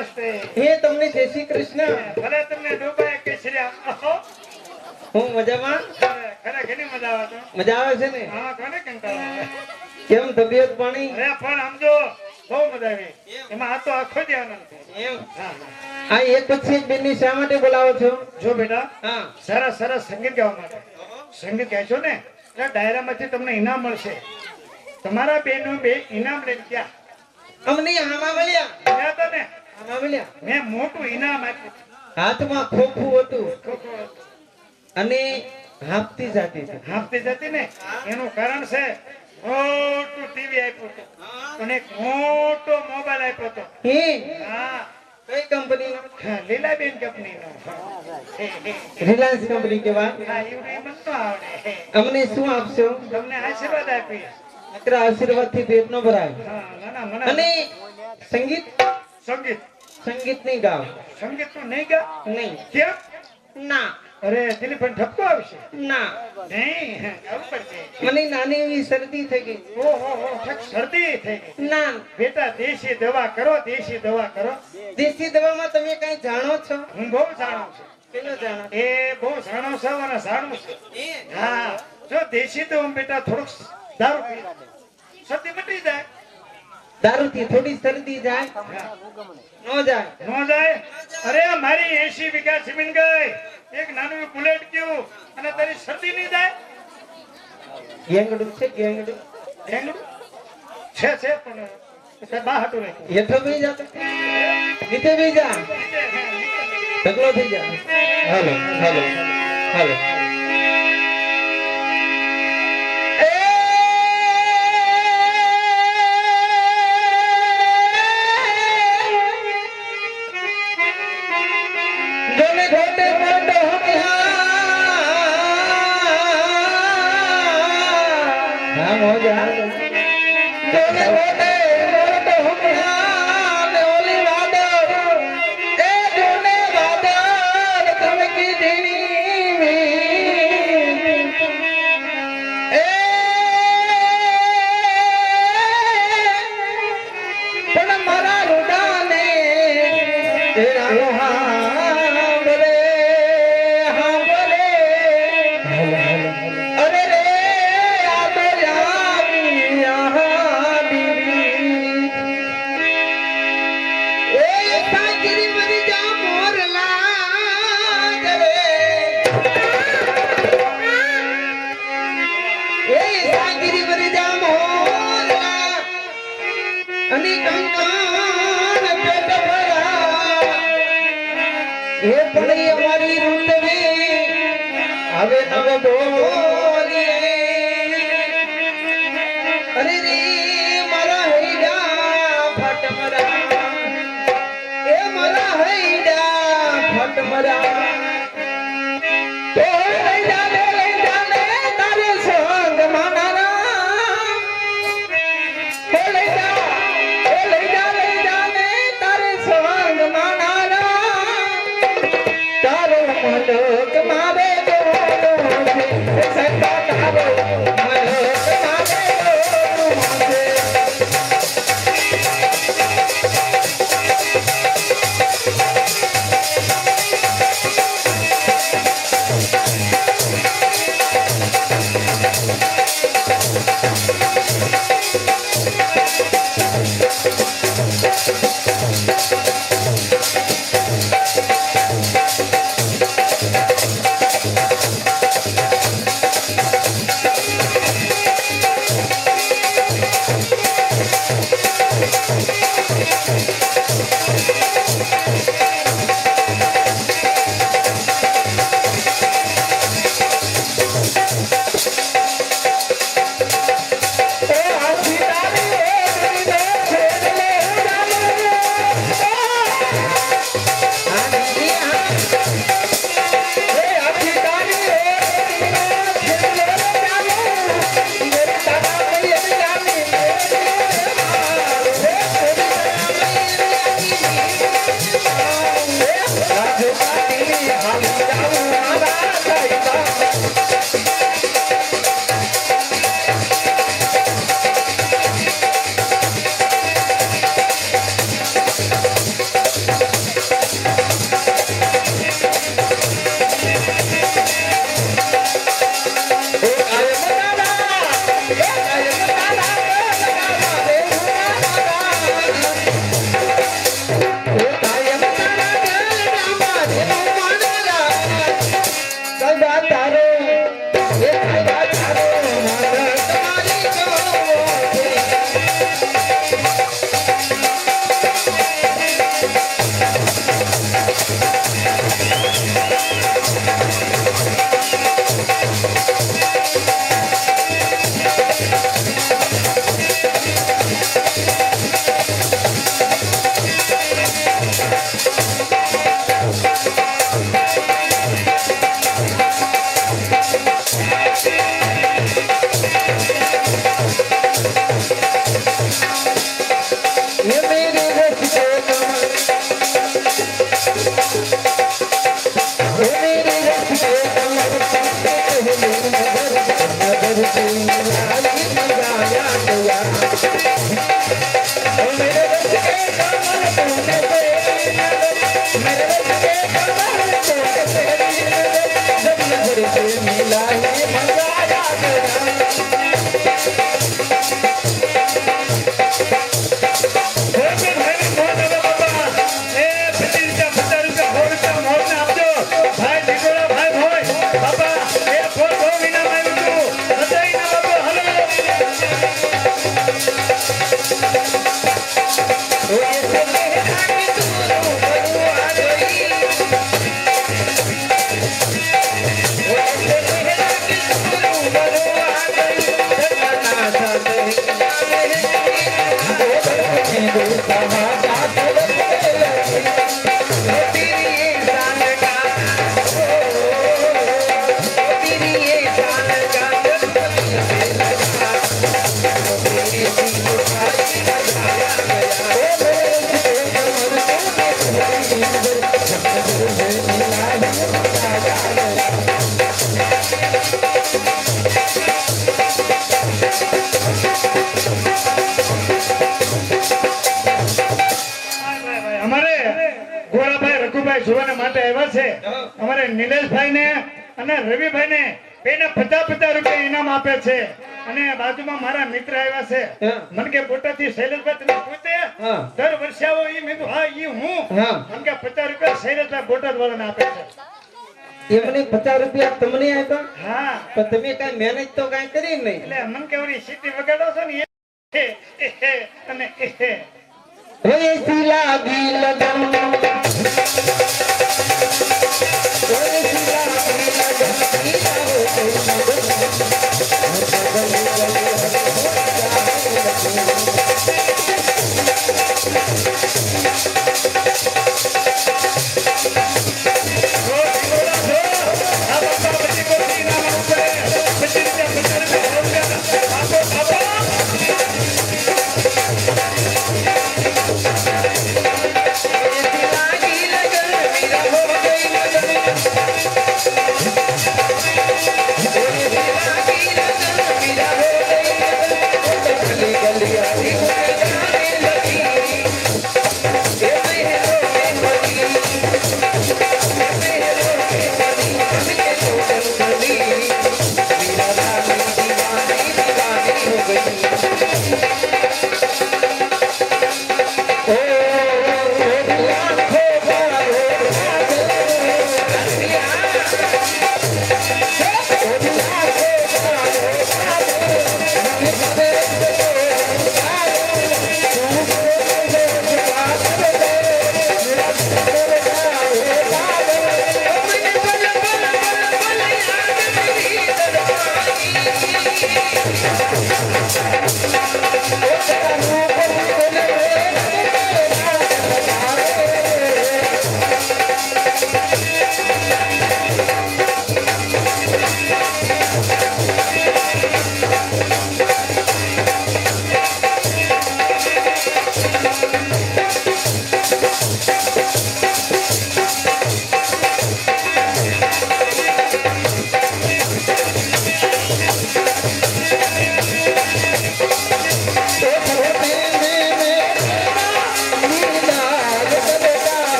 નમસ્તે હે તમને જય શ્રી કૃષ્ણ. ભલે તમને ડૂબાય કેસરિયા હું મજામાં. ખરે ઘણી મજા આવે તો મજા આવે છે ને? હા કોને કંટાળો આવે? કેમ તબિયત પાણી? અરે પણ સમજો બહુ મજા આવી એમાં આ તો આખો જ આનંદ છે. એમ હા આ એક પછી એક બેનની શા માટે બોલાવો છો? જો બેટા હા સરસ સરસ સંગીત ગાવા માટે સંગીત ગાશો ને એટલે ડાયરામાંથી તમને ઇનામ મળશે. તમારા બેનો બે ઇનામ લઈને ગયા અમને આમાં મળ્યા. ગયા હતા ને આમાં મળ્યા. મેં મોટું ઇનામ આપ્યું હાથમાં ખોખું હતું હતું. અને હાંફતી જાતી હતી. હાંફતી જતી ને એનું કારણ છે મોટું ટીવી આપ્યું હતું અને એક મોટો મોબાઈલ આપ્યો હતો. હે હા કઈ કંપનીનો? હા, લીલાબેન કંપનીનો. રિલાયન્સ કંપની કેવા? હા એવું મને ન આવડે. અમને શું આપશો? તમને આશીર્વાદ આપીશ. નકર આશીર્વાદથી પેટ ન ભરાય. હા ના ના મને અને સંગીત સંગીત સંગીત નહીં ગાવ. સંગીત તો નહીં ગા નહીં. કેમ? ના અરે દિલીપભાઈ ઠપકો આવશે ના નહીં આવું પડશે. મને નાની એવી શરદી થઈ ગઈ. ઓહો ઠક શરદી થઈ ગઈ. ના બેટા દેશી દવા કરો દેશી દવા કરો. દેશી દવામાં તમે કઈ જાણો છો? હું બહુ જાણું છું. પેલો જાણો. એ બહુ જાણો છો અને જાણું છું. હા જો દેશી દવા બેટા થોડુંક દારૂ પી શરદી મટી જાય. દારૂથી થોડી શરદી જાય ન જાય. નો જાય. અરે મારી 80 વીઘા જમીન ગઈ એક નાનું બુલેટ ગયું અને તારી શરદી નહીં જાય. ગેંગડું છે ગેંગડું. ઢેંગડું છે પણ બા હાટું નહીં. હેઠો બી જા. નીચે બી જા. ઢગલો થઈ જા. હાલો હાલો હાલો. મારે જોવાના માટે આવ્યા છે. અમારે નિલેશભાઈ ને અને રવિભાઈ ને બેને 50 રૂપિયા ઇનામ આપે છે. અને બાજુમાં મારા મિત્ર આવ્યા છે. મને કે બોટાદથી શૈલેષભાઈ તમે પૂછે દર વર્ષે આવો ઈ મેં કીધું હા ઈ હું. મને કે 50 રૂપિયા શૈલેષભાઈ બોટાદ વાળાને આપે છે. એમને 50 રૂપિયા તમને આપ્યા? હા. પણ તમે કઈ મહેનત તો કઈ કરી નહીં. એટલે મને કે ઓલી સીટી વગાડો છો ને અને એસી લાગી લગન